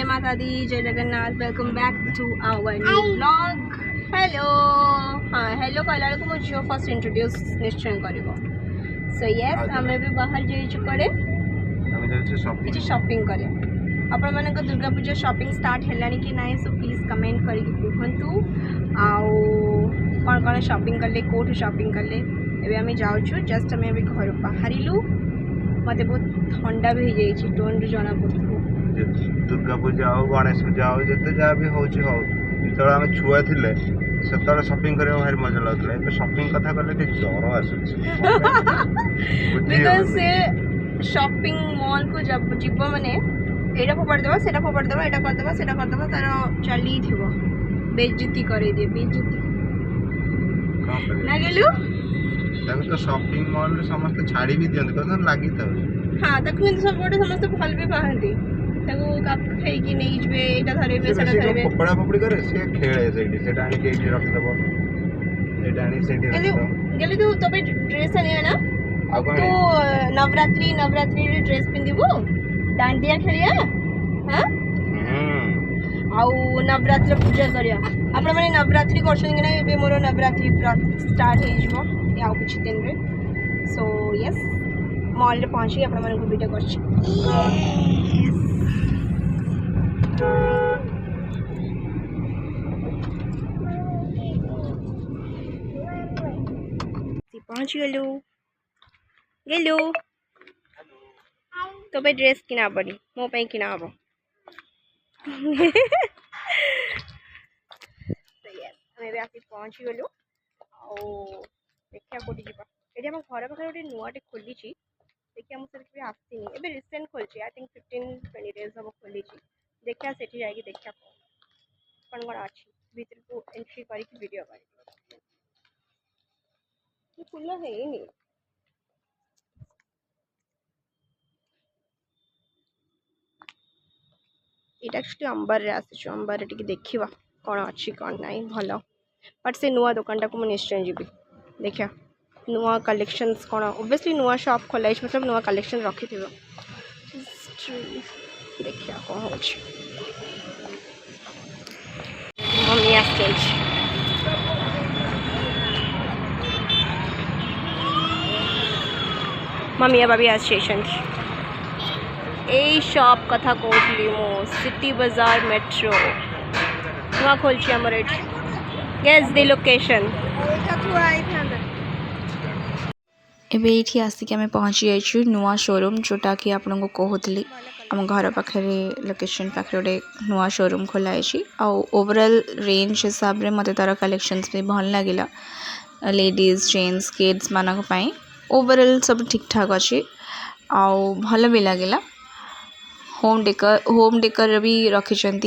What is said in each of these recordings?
माता दी, जय Jagannath. Welcome back to our new blog. Hello हाँ हेलो कहला को मो झील फर्स्ट इंट्रोड्यूस निश्चय करिवो। सो यस आमे भी बाहर जाइछु पड़े किसी शॉपिंग करे। आपण मानक दुर्गा पूजा शॉपिंग स्टार्ट हेलानी कि नाइ, सो प्लीज कमेंट करके कहंतु आउ कौन कौन शॉपिंग करले, कोठु शॉपिंग करले। एबे आमे जाउछु, जस्ट आमे अभी घर बाहरिलु। मते बहुत ठंडा भी हो जाइए, टोन रू जना पड़ो। दुर्गा पूजा हो, गणेश पूजा हो, जिते जहाँ भी हो जो आम छुआ थे से शॉपिंग करने भारी मजा लगुला। शॉपिंग कथा कहले ज्वर आसूस बिकॉज से शॉपिंग मॉल को जब जीव माने एटा फोपाड़देवा सेटा फोपाड़देवा एटा करदेवा सेटा करदेवा तार चली थो बेइज्जती करे दिए बेइज्जती ना गेलु तो शॉपिंग मॉल समस्त छाड़ी भी दियंत कहते लागी था। हाँ ताकू किंतु सब गोटे समस्त भल भी पाहंती ताकू काप फेकी नै जबे एटा धरेबे सेटा धरेबे फोपड़ा फोपड़ी करे से खेले सेठी सेटा आनी के एठी रख देबो एटा आनी सेठी रख देबो गेली तू तबे ड्रेस आनिया ना तो नवरात्रि रे ड्रेस पिंदिबो डांडिया खेलिया हां आउ नवरात्रि पूजा करिया। आपण माने नवरात्रि करछन कि ना एबे मोर नवरात्रि स्टार्ट हे जिवो या कुछ दिन रे। सो यस मॉल रे पहुंची आपण माने को वीडियो करछि। पहुंच गलु गेलु तो भाई ड्रेस किना पड़ी मो पे किना हम आसी पहुँच गलु देखिया कोटी जीवा ये आम घर पाखे गोटे नुआटे खोली देखिए मुझे आसनी ए रिसेंट खोली आई थिंक 15-20 डेज हम खोली देखिया से जाकि देखिया कौन कौन अच्छी भीतर को एंट्री करके वीडियो कर फुल है यहाँ एक्चुअली अंबर रे आसी अंबर रे देखा कौन अच्छी कौन नाई भल बट से नुआ दुकान टाक निश्चय जी देखा नुआ कलेक्शंस कौन ओबियसली नुआ शॉप खोला मतलब नुआ कलेक्शन रखी थे देखिया कौन हो मम्मी आसते मम्मी बाबी आसछन এই শপ কথা কହୁଥିଲି ମୁଁ सिटी बाजार मेट्रो नुआ खोलछि हमर एठी गेस द लोकेशन एबे एठी आसिक आमे पहुंची जाइछु नुआ शोरूम जोटा कि आपन को कहउतली हम घर पाखे लोकेशन पाखे गोटे नुआ शोरूम खोला है आ ओवरऑल रेंज हिसाब रे मते तार कलेक्शंस भी भल लागिला लेडीज जेंट्स किड्स मानक पई ओवरऑल सब ठीक ठाक अछि आ भल भी लागिला होम डेकर भी रखिंट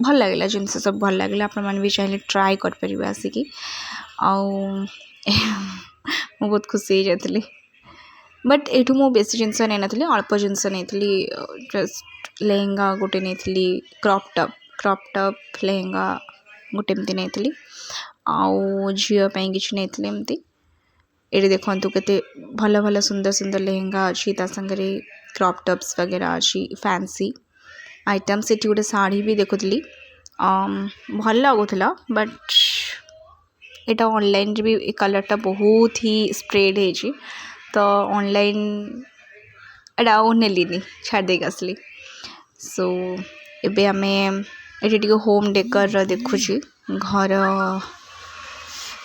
भल लगे जिनस सब भल लगे आप भी चाहिए ट्राए करें आसिक बहुत खुशी हो जाती बट एठू मु बेसी जिनस नहीं नी अल्प जिनस नहीं जस्ट लेहेंगा गोटे नहीं क्रॉप टॉप लेहेंगा गोटे एमती नहीं आउ झीपाई कि नहीं एमती ये देखु के भल भल सुंदर सुंदर लेहेंगा अच्छी संगे क्रॉप टॉप्स वगैरह अच्छी फैंसी आइटम्स ये गोटे शाढ़ी भी देखुली भल लगुला बट यहाँ ऑनलाइन भी कलरटा बहुत ही स्प्रेड है तो ऑनलाइन एटा नेलिनी छाड़ देक आसली। सो एबे आमे ये होम डेकर देखुची घर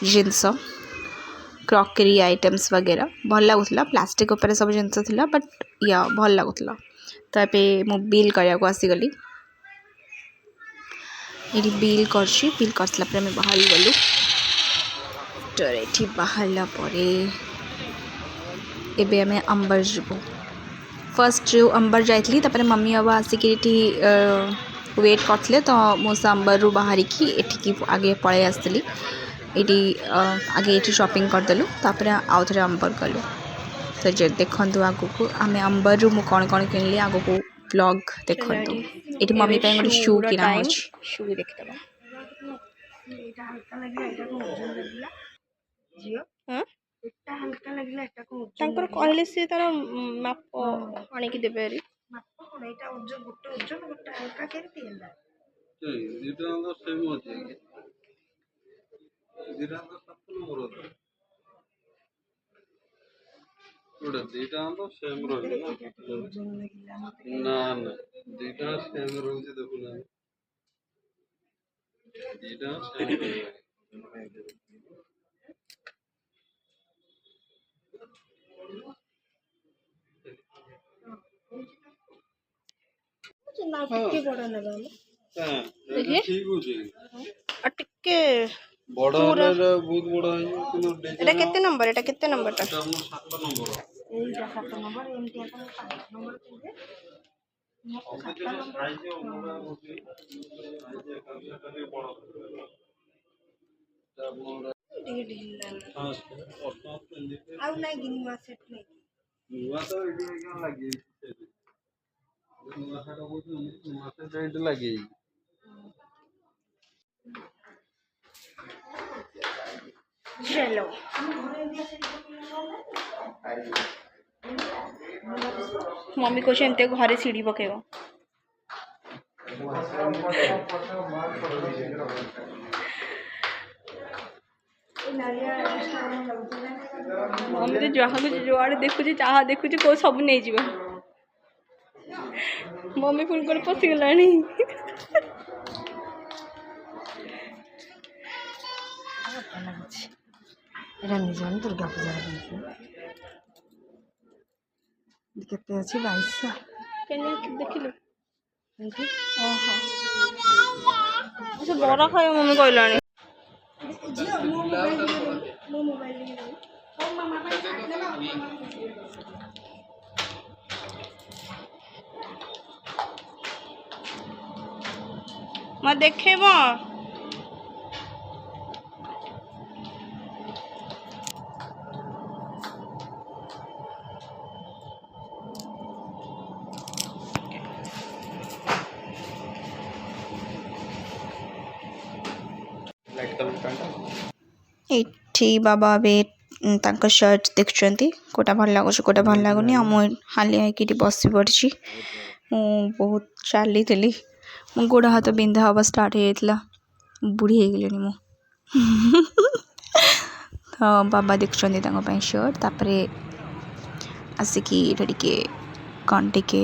जिनस क्रॉकरी आइटम्स वगैरह भल लगुला प्लास्टिक उपर सब जिनस थिला बट या भल लगुला तो ये मु बिल करने को आसीगली ये बिल कर सारा बाहर गलु तो ये बाहरला एबे आमे अंबर जीवु फर्स्ट जो अंबर जाइली तापर मम्मी बाबा आसिक वेट करते तो मुझे अंबर रू बाहर की आगे पलि आसली ये आगे ये शॉपिंग करदेलु तापर आउ थे अंबर गलु तो जे देखु आगु को आम अंबर रू मु कौन कौन किनली आगु को ब्लॉग देखु ये मम्मी पे गोटे शू किना शू देखिदबा कहले सी तार माप आनिकी देबे री माप कोन एटा ওজন গোটে ওজন গোটে হালকা কেମିତି ହେଲା দুইটা তো সেম আছে দুইটা তো 7 নম্বর আছে ওটা দুইটা তো সেম রইছে ওজন ଲାଗିଲା ମତେ না না দুইটা সেম রইছে দেখুন দুইটা সেম ନା ଟିକେ ବଡ ନେବା হ্যাঁ देखिए। ঠিক আছে ଆଉ ଟିକେ বড় হলে বহুত বড় হয় কিন্তু এটা କେତେ ନମ୍ବର এটা କେତେ ନମ୍ବରଟା এটা আমার 7 নম্বর এইটা 7 ନମ୍ବର ଏମିତି ଆପଣ 5 ନମ୍ବର କିଣିବେ সাইজে ওটা হচ্ছে সাইজে কাছে বড় তারপর ଟିକେ ଢିଲା ହଁ ଅଷ୍ଟମ ଶ୍ରେଣୀରେ ଆଉ ନାଇଁ କି ନୂଆ ସେଟ୍ ନାଇଁ ନୂଆ ତ ଏଇଠି ଆଜ୍ଞା ଲାଗିଯାଇଛି ନୂଆ ସାର କହୁଛନ୍ତି ନୂଆ ସାର ଏଇଠି ଲାଗିଯାଇଛି चलो मम्मी को घरे सीढ़ी पकेब मम्मी तो जहाँ कुछ जुआड़े देखुची चाह देखुची को सब नहीं जीव मम्मी फोन कर पशिगला निजन दुर्गा पूजा केते अच्छी 2200 देखिलु बड़ा खाए मम्मी कहलानी मैं देखे ଏଠି ବାବା ଏବେ ତାଙ୍କ ସର୍ଟ ଦେଖୁଛନ୍ତି କୋଉଟା ଭଲ ଲାଗୁଛି କୋଉଟା ଭଲ ଲାଗୁନି ଆଉ ମୁଁ ହାଲିଆ ହେଇକି ଏଠି ବସି ପଡ଼ିଛି ମୁଁ ବହୁତ ଚାଲିଥିଲି ମୋ ଗୋଡ଼ ହାତ ବିନ୍ଧା ହେବା ଷ୍ଟାର୍ଟ ହେଇଯାଇଥିଲା ବୁଢ଼ୀ ହେଇଗଲିଣି ମୁଁ ତ ବାବା ଦେଖୁଛନ୍ତି ତାଙ୍କ ପାଇଁ ସର୍ଟ ତାପରେ ଆସିକି ଏଇଟା ଟିକେ କ'ଣ ଟିକେ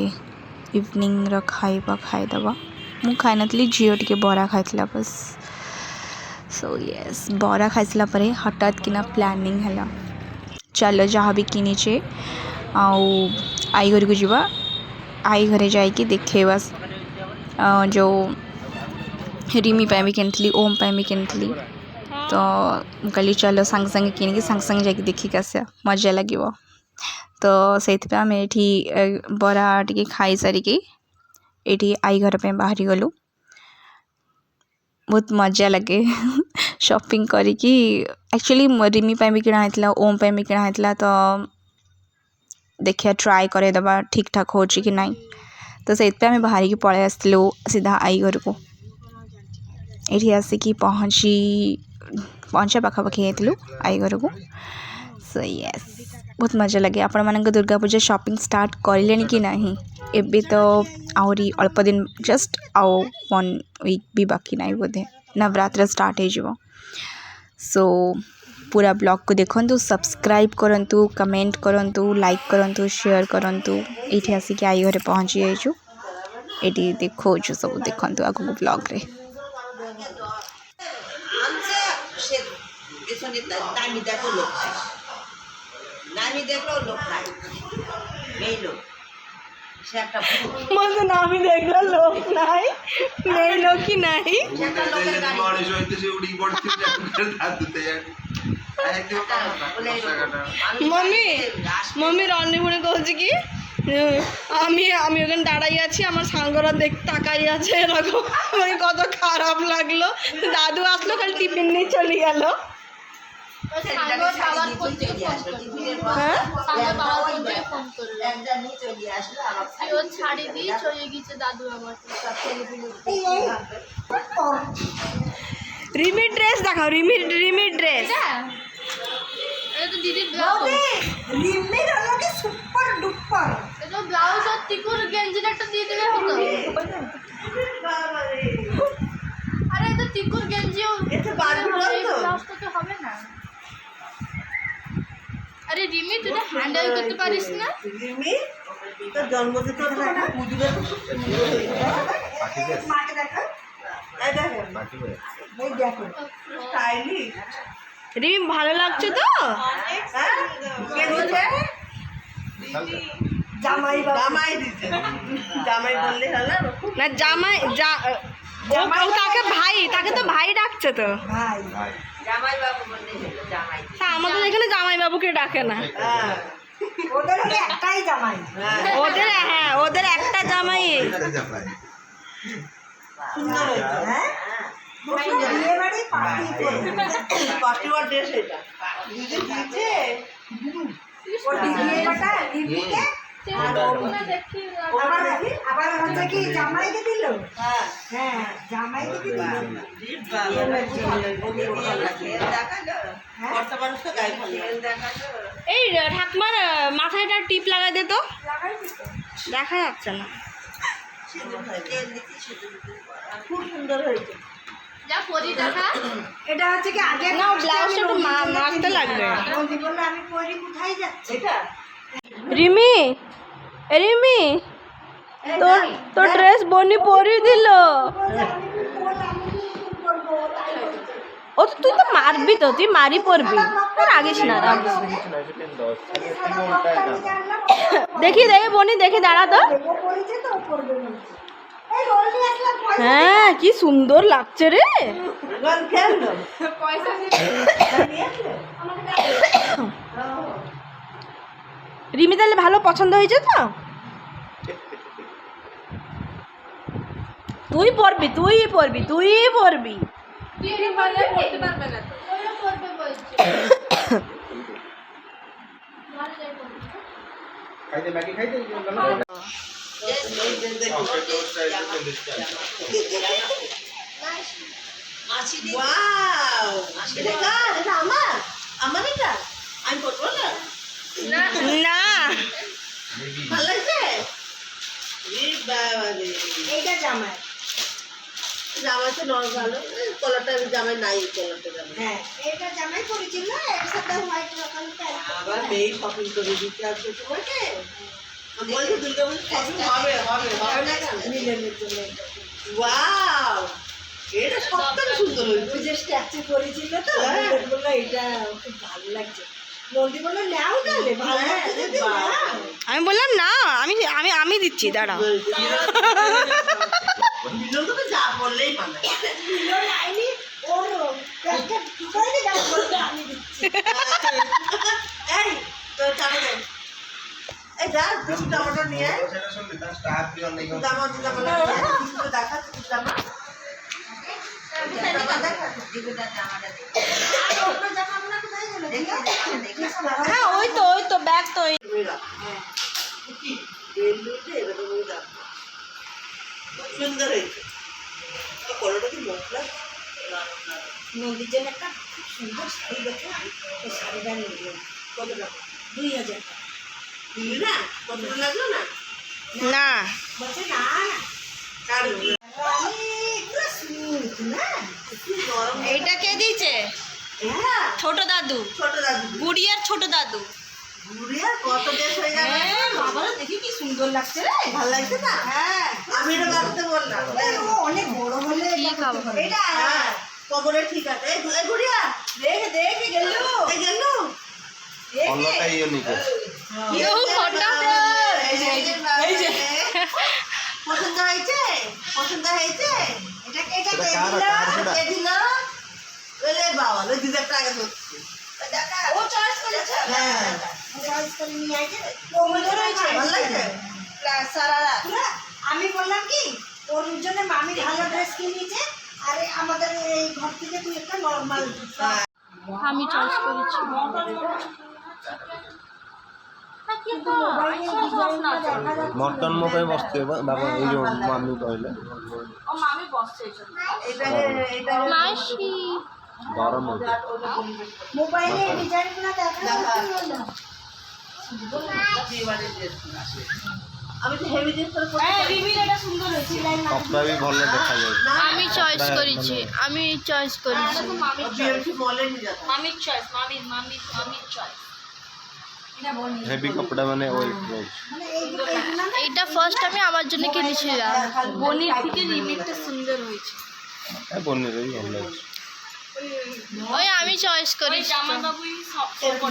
ଇଭିନିଂର ଖାଇବା ଖାଇଦେବା ମୁଁ ଖାଇନଥିଲି ଝିଅ ଟିକେ ବରା ଖାଇଥିଲା ବସ୍ सो यस बरा खाइसला परे हठात किना प्लानिंग है चलो जहाँ भी किनीचे आउ आई घर को जीवा आई घरे जाइए देखेबा जो रिमी पे भी किनी ओम पे भी किनी तो कहली चलो सांगे सांगे किनिकी सांगे सांगे जाकि देखिक आसा मजा लगे तो से आम ये बरा टी खाई सारिकी ये आई घर पे बाहरी गलु बहुत मजा लगे शॉपिंग करिकी एक्चुअली रिमी पे भी किणा होता ओम पे भी किणा होता तो देखिए ट्राई करदेबा ठीक ठाक हो कि नहीं तो से आम बाहर की पलि आसलु सीधा आई घर को ये आसिकी पहुँचा पाखापाखि जाइलु आई घर को सो यस बहुत मजा लगे आपण मान दुर्गा पूजा शॉपिंग स्टार्ट करें कि नहीं एबे तो आहरी अल्प दिन जस्ट आउ 1 वीक भी बाकी नहीं बोधे नवरात्र स्टार्ट हो सो पूरा ब्लॉग को देखंतु सब्सक्राइब करंतु कमेंट करंतु लाइक करंतु शेयर करंतु ये आसिक आई घरे पहुँची जाइछु ये देखो सब देखंतु आगु ब्लॉग रे मत नामी देखला लोक नाही नहीं लोक की नहीं मम्मी मम्मी रनी पुणी कहूँ कि ओखाने दाड़ाई आছি আমার সাঙ্গরা দেখ তাকাই আছে এরকম মানে কত খারাপ লাগলো দাদু আসলো খালি টিফিন নিয়ে চলে গেল রিমি ড্রেস দেখাও রিমি ড্রেস ব্লাউজ আর তিকুর গেঞ্জিটা একটা দিয়ে দেবে রিমি তুই হ্যান্ডেল করতে পারিস না? রিমি তোর জন্মদিন তো দেখা পুজোটা খুব সুন্দর হয়েছে। মাকে দেখা, এই দেখো এই দেখো স্টাইলিশ। রিমি ভালো লাগছে তো? হ্যাঁ কে দিচ্ছে? জামাই জামাই দিচ্ছে। জামাই বললে হলো না, জামাই ও তাকে ভাই, তাকে তো ভাই ডাকছে তো। ভাই জামাই বাবু বললে জামাই। আমাদের এখানে জামাই বাবুকে ডাকে না। ওদের একটাই জামাই। ওদের হ্যাঁ ওদের একটা জামাই। সুন্দর হয়েছে। হ্যাঁ বিয়ে বাড়ি পার্টি ওয়ার ড্রেস এটা দিদি দিয়েছে। ও ডিজিটাটা দিদিকে আবার হচ্ছে কি জামাইকে দিল। হ্যাঁ হ্যাঁ জামাইকে দিল। এই ঠাকুমার মাথায় একটা টিপ লাগাই দে তো, দেখা যাচ্ছে না। খুব সুন্দর হয়েছে। যা পরি দেখা। এটা হচ্ছে কি আগে না ব্লাউজটা একটু মারতে লাগবে। বলতে বললে আমি পরি কোথায় যাচ্ছি? এটা রিমি, রিমি তোর ড্রেস বনি পরি দিল। ও তুই তো মারবি তো, তুই মারি পরবি, রাগিস না রাগিস না। দেখি দেখি বনি দেখি দাঁড়া তো। হ্যাঁ কি সুন্দর লাগছে রে। রিমি তাহলে ভালো পছন্দ হয়েছে তো? তুই পরবি তুই পরবি তুই পরবি। করতে পারবে না তো। ওরা করবে বলছে। খাইতে ম্যাগি খাইতে না ভালো লাগছে। এইটা জামাই, জামাই তো নর ভালো। কলারটা জামাই নাই, কলারটা জামাই। হ্যাঁ এটা জামাই করেছিল, এর সাথে হোয়াইট রকম প্যান্ট। আবার মেয়ে শপিং করে দিতে আসবে তোমাকে। বলছি দুর্গা পুজো শপিং হবে হবে হবে না মিলেনের জন্য। ওয়াও এটা সবথেকে সুন্দর হয়েছে। যে স্ট্যাচু করেছিল তো বললো এটা খুব ভালো লাগছে। নন্দী বললো নাও তাহলে ভালো লাগছে যদি নাও। আমি বললাম না আমি আমি আমি দিচ্ছি দাঁড়াও। মিলন তো যা বললেই মানায়। মিলন আইনি ওর একটা টুকাই যা বলতে আমি দিচ্ছি। এই তো চালা দে। এই যা কিছু জামাটা নিয়ে আয়। সেটা শুনলি তার স্টাফ কি অনেক জামা জামা কিছু দেখা কিছু জামা। হ্যাঁ ওই তো ব্যাগ তো সুন্দর হয়েছে। কলটা কি মশলা নদীর জন্য একটা খুব সুন্দর শাড়ি দেখে ওই শাড়িটা নিয়ে কত টাকা? 2000 টাকা। দিলি না? কত লাগলো না? না বলছে না এইটা কে দিয়েছে? ছোট দাদু। ছোট দাদু গুড়িয়ার ছোট দাদু। গুড়িয়ার কত দেশ হয়ে যাবে। বাবা দেখি কি সুন্দর লাগছে রে। ভালো লাগছে না? হ্যাঁ আমি এটা বানাতে বললাম। অনেক বড় হলে এটা কবরে ঠিক আছে। এই গুড়িয়া দেখে দেখে গেল এই গেল অন্যটাই ইউনিক ইউ ফটো এই যে পছন্দ হয়েছে? পছন্দ হয়েছে? এটা এটা কে দিল? ওরে বাবা ওই 2000 টাকা ধরছে। ও চয়েস করেছে। হ্যাঁ ও চয়েস করে নিয়ে আইছে। সুন্দর হয়েছে। ভালো লাগছে। সারারা আমি বললাম কি ওর জন্য মামি ভালো ড্রেস কিনেছে আর আমাদের এই ঘর থেকে তুই একটা নরমাল। আমি চয়েস করেছি। মটন মোকাই বসছে বাবা এই যে মাম্মি কইলে ও মামি বসছে এটা এটা মাসি গরম হচ্ছে মোবাইলে ডিজাইনগুলো দেখা আমি তো হেভি ড্রেস করে হ্যাঁ রিভিল এটা সুন্দর হয়েছে। কপড়া भी ভালো দেখা যায়। আমি চয়েস করেছি। আমি চয়েস করেছি। মামি চয়েস মলে নিয়ে যাও। মামির চয়েস মামির চয়েস। হেভি কপড়া মানে ওই রোজ এইটা ফার্স্ট আমি আমার জন্য কিনেছিলাম বনির থেকে রিমেকটা সুন্দর হয়েছে বনিরই ভালো লাগছে ওই আমি চয়েস করি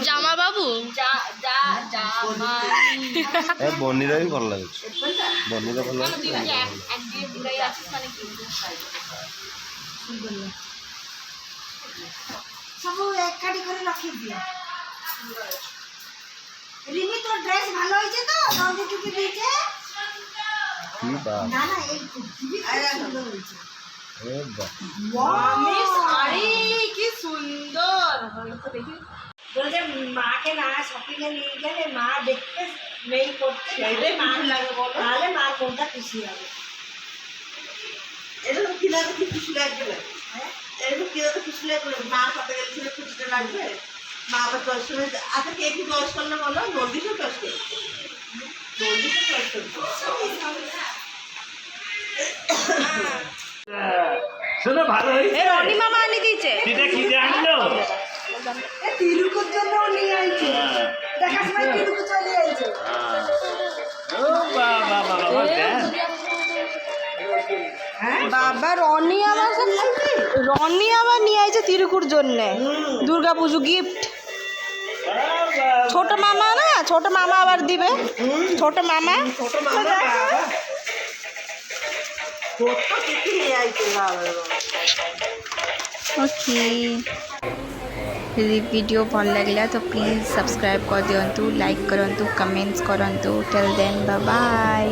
জামা বাবু বনিরই ভালো লাগছে বনিরও ভালো লাগছে ସବୁ ଏକାଠି କରି ରଖିଦିଅ ରିମି তোর ড্রেস ভালো হয়েছে তো নন্দী টুকি দিয়েছে কি বা না না এই খুবই সুন্দর হয়েছে এ বা আমি শাড়ি কি সুন্দর হয়েছে দেখি বলছে মাকে না শপিং এ নিয়ে গেলে মা দেখতে মেল করতে সেইটাই মা লাগে বলো তাহলে মা কোনটা খুশি হবে এটা তো কিনা তো খুশি লাগবে না হ্যাঁ এটা কিনা তো খুশি লাগবে মা সাথে গেলে ছিল খুশিটা লাগবে মা আবার চয়েস করে আচ্ছা কে কি চয়েস করলে বলো নদীকে চয়েস করবে নদীকে চয়েস করবে শোনো ভালো হয়েছে রনি মামা আনি দিয়েছে এটা কি জানলো তিলুকুর জন্য নিয়ে আইছে দেখার সময় তিলুকু চলে আইছে ও বাবা বাবা বাবা রনি আমার নিয়ে আইছে তিরুকুর জন্যে দুর্গা পুজো গিফট ছোট মামা না ছোট মামা আবার দিবে ছোট মামা ओके यदि वीडियो भल लगे तो प्लीज़ सब्सक्राइब कर दिंतु लाइक करंतु कमेंट्स करंतु टिल देन बाय बाय।